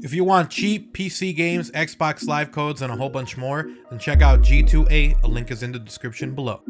If you want cheap PC games, Xbox Live codes, and a whole bunch more, then check out G2A, a link is in the description below.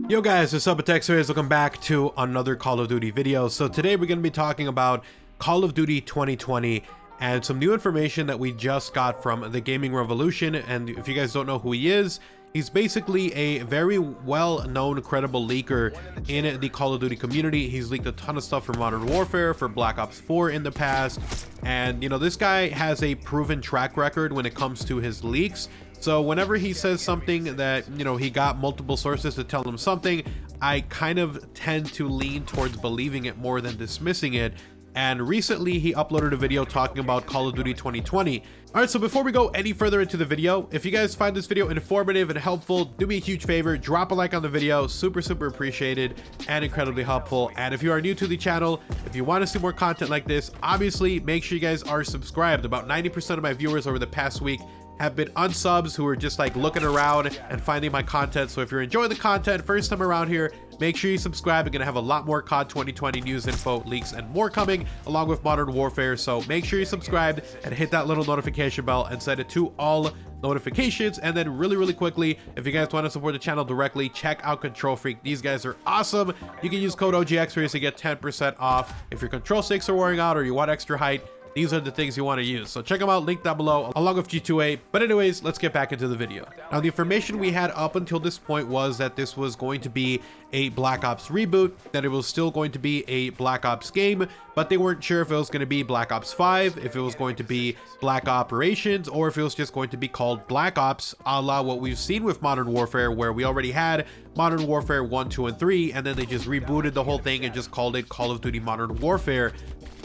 Yo guys, what's up, it's XRAYZ. Welcome back to another Call of Duty video. So today we're going to be talking about Call of Duty 2020 and some new information that we just got from the Gaming Revolution. And if you guys don't know who he is, he's basically a very well-known, credible leaker in the Call of Duty community. He's leaked a ton of stuff for Modern Warfare, for Black Ops 4 in the past. And, you know, this guy has a proven track record when it comes to his leaks. So whenever he says something that, you know, he got multiple sources to tell him something, I kind of tend to lean towards believing it more than dismissing it. And recently he uploaded a video talking about Call of Duty 2020. All right, so before we go any further into the video, if you guys find this video informative and helpful, do me a huge favor, drop a like on the video. Super appreciated and incredibly helpful. And if you are new to the channel, if you want to see more content like this, obviously make sure you guys are subscribed. About 90% of my viewers over the past week have been unsubs who are just like looking around and finding my content. So if you're enjoying the content first time around here, make sure you subscribe. We're gonna have a lot more COD 2020 news, info, leaks, and more coming along with Modern Warfare. So make sure you subscribe and hit that little notification bell and set it to all notifications. And then really quickly, if you guys want to support the channel directly, check out Control Freak. These guys are awesome. You can use code OGXRAYZ to get 10% off if your control sticks are wearing out or you want extra height. These are the things you want to use. So check them out, link down below, along with G2A. But anyways, let's get back into the video. Now, the information we had up until this point was that this was going to be a Black Ops reboot, that it was still going to be a Black Ops game, but they weren't sure if it was going to be Black Ops 5, if it was going to be Black Operations, or if it was just going to be called Black Ops, a la what we've seen with Modern Warfare, where we already had Modern Warfare 1, 2, and 3, and then they just rebooted the whole thing and just called it Call of Duty Modern Warfare.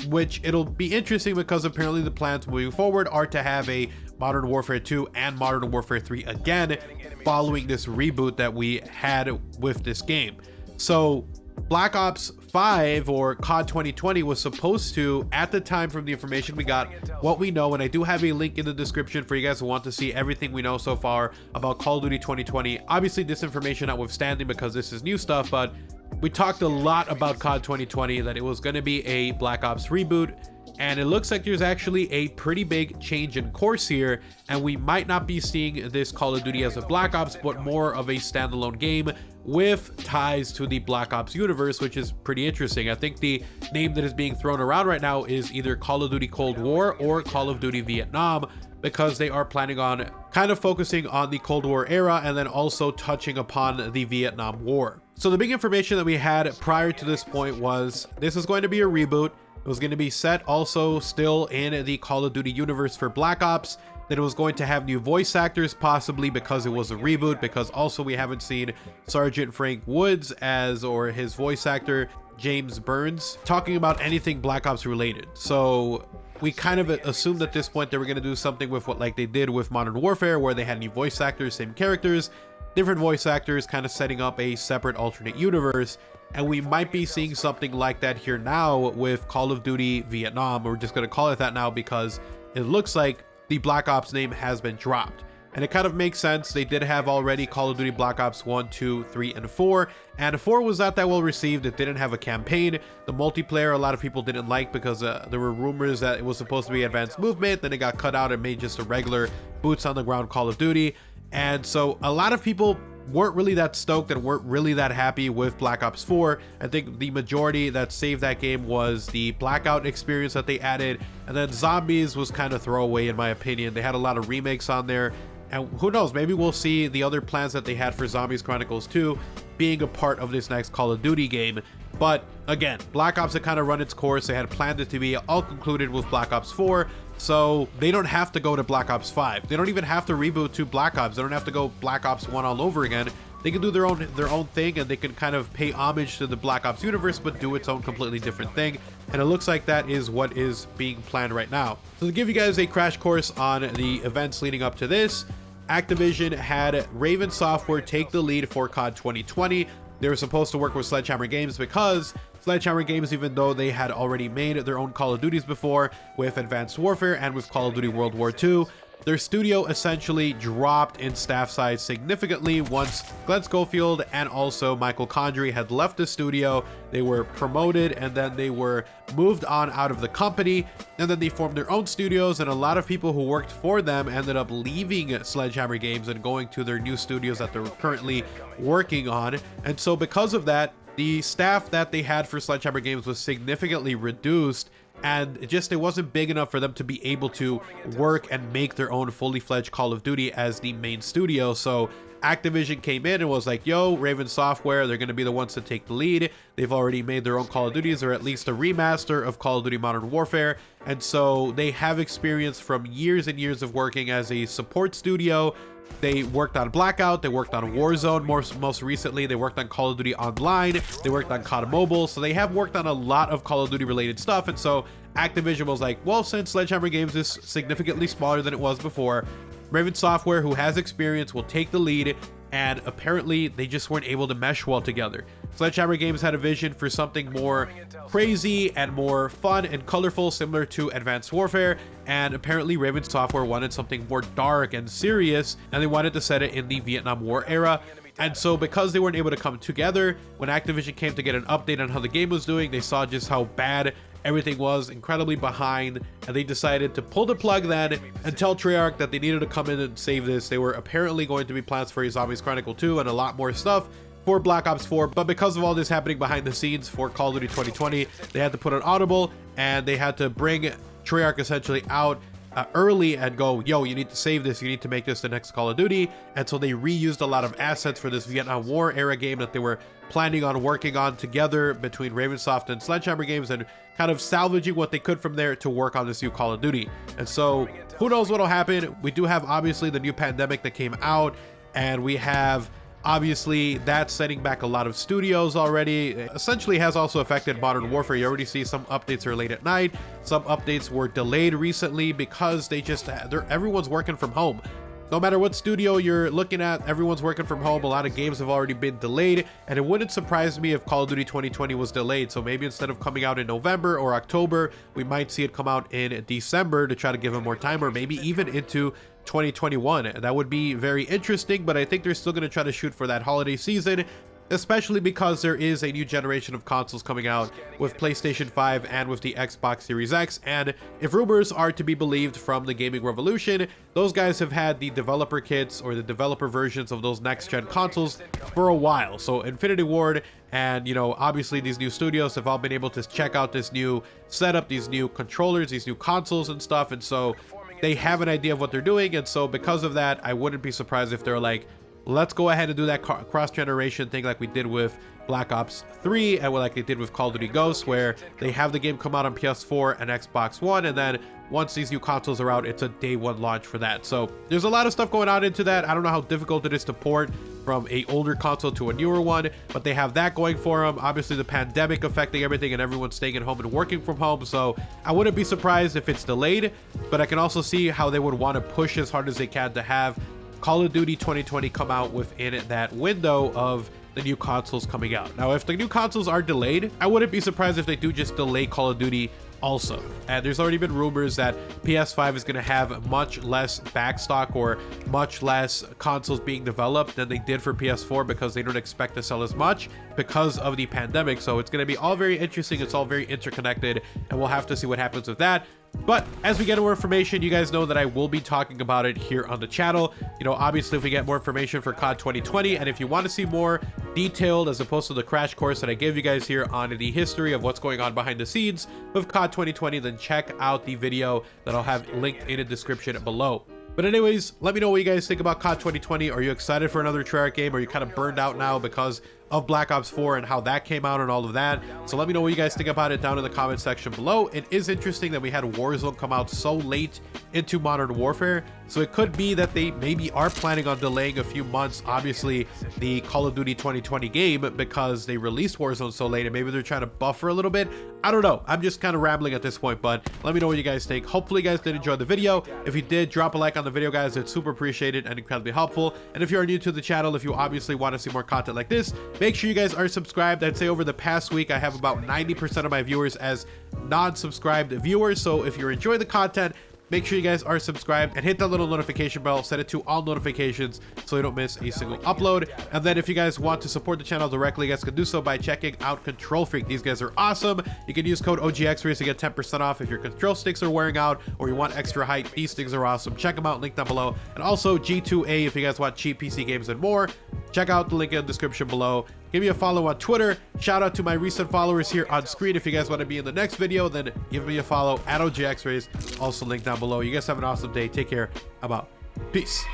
Which it'll be interesting because apparently the plans moving forward are to have a Modern Warfare 2 and Modern Warfare 3 again following this reboot that we had with this game. So Black Ops 5 or COD 2020 was supposed to, at the time from the information we got, what we know, and I do have a link in the description for you guys who want to see everything we know so far about Call of Duty 2020. Obviously this information notwithstanding because this is new stuff, but we talked a lot about COD 2020, that it was going to be a Black Ops reboot, and it looks like there's actually a pretty big change in course here, and we might not be seeing this Call of Duty as a Black Ops, but more of a standalone game with ties to the Black Ops universe, which is pretty interesting. I think the name that is being thrown around right now is either Call of Duty Cold War or Call of Duty Vietnam, because they are planning on kind of focusing on the Cold War era and then also touching upon the Vietnam War. So the big information that we had prior to this point was this is going to be a reboot. It was going to be set also still in the Call of Duty universe for Black Ops, that it was going to have new voice actors possibly because it was a reboot, because also we haven't seen Sergeant Frank Woods or his voice actor James Burns talking about anything Black Ops related. So we kind of assumed at this point they were going to do something with what like they did with Modern Warfare, where they had new voice actors, same characters, different voice actors, kind of setting up a separate alternate universe. And we might be seeing something like that here now with Call of Duty Vietnam. We're just going to call it that now because it looks like the Black Ops name has been dropped. And it kind of makes sense. They did have already Call of Duty Black Ops 1, 2, 3, and 4. And 4 was not that well received. It didn't have a campaign. The multiplayer, a lot of people didn't like because there were rumors that it was supposed to be advanced movement. Then it got cut out and made just a regular boots on the ground Call of Duty. And so a lot of people weren't really that stoked and weren't really that happy with Black Ops 4. I think the majority that saved that game was the Blackout experience that they added. And then Zombies was kind of throwaway in my opinion. They had a lot of remakes on there. And who knows, maybe we'll see the other plans that they had for Zombies Chronicles 2 being a part of this next Call of Duty game. But again, Black Ops had kind of run its course. They had planned it to be all concluded with Black Ops 4. So they don't have to go to Black Ops 5. They don't even have to reboot to Black Ops. They don't have to go Black Ops 1 all over again. They can do their own thing, and they can kind of pay homage to the Black Ops universe, but do its own completely different thing. And it looks like that is what is being planned right now. So to give you guys a crash course on the events leading up to this, Activision had Raven Software take the lead for COD 2020. They were supposed to work with Sledgehammer Games because Sledgehammer Games, even though they had already made their own Call of Duties before with Advanced Warfare and with Call of Duty World War II, their studio essentially dropped in staff size significantly once Glenn Schofield and also Michael Condrey had left the studio. They were promoted and then they were moved on out of the company, and then they formed their own studios, and a lot of people who worked for them ended up leaving Sledgehammer Games and going to their new studios that they're currently working on. And so because of that, the staff that they had for Sledgehammer Games was significantly reduced, and it wasn't big enough for them to be able to work and make their own fully fledged Call of Duty as the main studio. So Activision came in and was like, yo, Raven Software, they're going to be the ones to take the lead. They've already made their own Call of Duties, or at least a remaster of Call of Duty Modern Warfare. And so they have experience from years and years of working as a support studio. They worked on Blackout, they worked on Warzone most recently, they worked on Call of Duty Online, they worked on CoD Mobile, so they have worked on a lot of Call of Duty related stuff. And so Activision was like, well, since Sledgehammer Games is significantly smaller than it was before, Raven Software, who has experience, will take the lead, and apparently they just weren't able to mesh well together. Sledgehammer Games had a vision for something more crazy and more fun and colorful, similar to Advanced Warfare, and apparently Raven Software wanted something more dark and serious, and they wanted to set it in the Vietnam War era. And so because they weren't able to come together, when Activision came to get an update on how the game was doing, they saw just how bad everything was, incredibly behind, and they decided to pull the plug then and tell Treyarch that they needed to come in and save this. They were apparently going to be plans for a Zombies Chronicle 2 and a lot more stuff for Black Ops 4, but because of all this happening behind the scenes for Call of Duty 2020, they had to put an audible, and they had to bring Treyarch essentially out early and go, yo, you need to save this, you need to make this the next Call of Duty. And so they reused a lot of assets for this Vietnam War era game that they were planning on working on together between Ravensoft and Sledgehammer Games, and kind of salvaging what they could from there to work on this new Call of Duty. And so who knows what'll happen. We do have obviously the new pandemic that came out, and we have obviously that's setting back a lot of studios already. It essentially has also affected Modern Warfare. You already see some updates are late at night, some updates were delayed recently because everyone's working from home. No matter what studio you're looking at, everyone's working from home. A lot of games have already been delayed, and it wouldn't surprise me if Call of Duty 2020 was delayed. So maybe instead of coming out in November or October, we might see it come out in December to try to give them more time, or maybe even into 2021. That would be very interesting, but I think they're still going to try to shoot for that holiday season, especially because there is a new generation of consoles coming out with PlayStation 5 and with the Xbox Series X. And if rumors are to be believed from the Gaming Revolution, those guys have had the developer kits or the developer versions of those next-gen consoles for a while. So Infinity Ward and, you know, obviously these new studios have all been able to check out this new setup, these new controllers, these new consoles and stuff. And so they have an idea of what they're doing. And so because of that, I wouldn't be surprised if they're like, let's go ahead and do that cross-generation thing like we did with Black Ops 3 and like they did with Call of Duty Ghosts, where they have the game come out on PS4 and Xbox One, and then once these new consoles are out, it's a day one launch for that. So there's a lot of stuff going on into that. I don't know how difficult it is to port from a older console to a newer one, but they have that going for them. Obviously the pandemic affecting everything and everyone's staying at home and working from home, so I wouldn't be surprised if it's delayed, but I can also see how they would want to push as hard as they can to have Call of Duty 2020 come out within that window of the new consoles coming out. Now, if the new consoles are delayed, I wouldn't be surprised if they do just delay Call of Duty also. And there's already been rumors that PS5 is going to have much less backstock or much less consoles being developed than they did for PS4 because they don't expect to sell as much because of the pandemic. So it's going to be all very interesting. It's all very interconnected, and we'll have to see what happens with that. But as we get more information, you guys know that I will be talking about it here on the channel. You know, obviously if we get more information for COD 2020, and if you want to see more detailed as opposed to the crash course that I gave you guys here on the history of what's going on behind the scenes with COD 2020, then check out the video that I'll have linked in the description below. But anyways, let me know what you guys think about COD 2020. Are you excited for another Treyarch game? Are you kind of burned out now because of Black Ops 4 and how that came out and all of that? So let me know what you guys think about it down in the comment section below. It is interesting that we had Warzone come out so late into Modern Warfare, so it could be that they maybe are planning on delaying a few months, obviously, the Call of Duty 2020 game because they released Warzone so late, and maybe they're trying to buffer a little bit. I don't know. I'm just kind of rambling at this point, but let me know what you guys think. Hopefully you guys did enjoy the video. If you did, drop a like on the video, guys. It's super appreciated and incredibly helpful. And if you're new to the channel, if you obviously want to see more content like this, make sure you guys are subscribed. I'd say over the past week, I have about 90% of my viewers as non-subscribed viewers. So if you're enjoying the content, make sure you guys are subscribed and hit that little notification bell, set it to all notifications so you don't miss a single upload. And then if you guys want to support the channel directly, you guys can do so by checking out Control Freak. These guys are awesome. You can use code OGXRAYZ to get 10% off if your control sticks are wearing out or you want extra height. These things are awesome. Check them out, link down below. And also G2A if you guys want cheap PC games and more. Check out the link in the description below. Give me a follow on Twitter. Shout out to my recent followers here on screen. If you guys want to be in the next video, then give me a follow at OGXRAYZ. Also link down below. You guys have an awesome day. Take care. I'm out. Peace.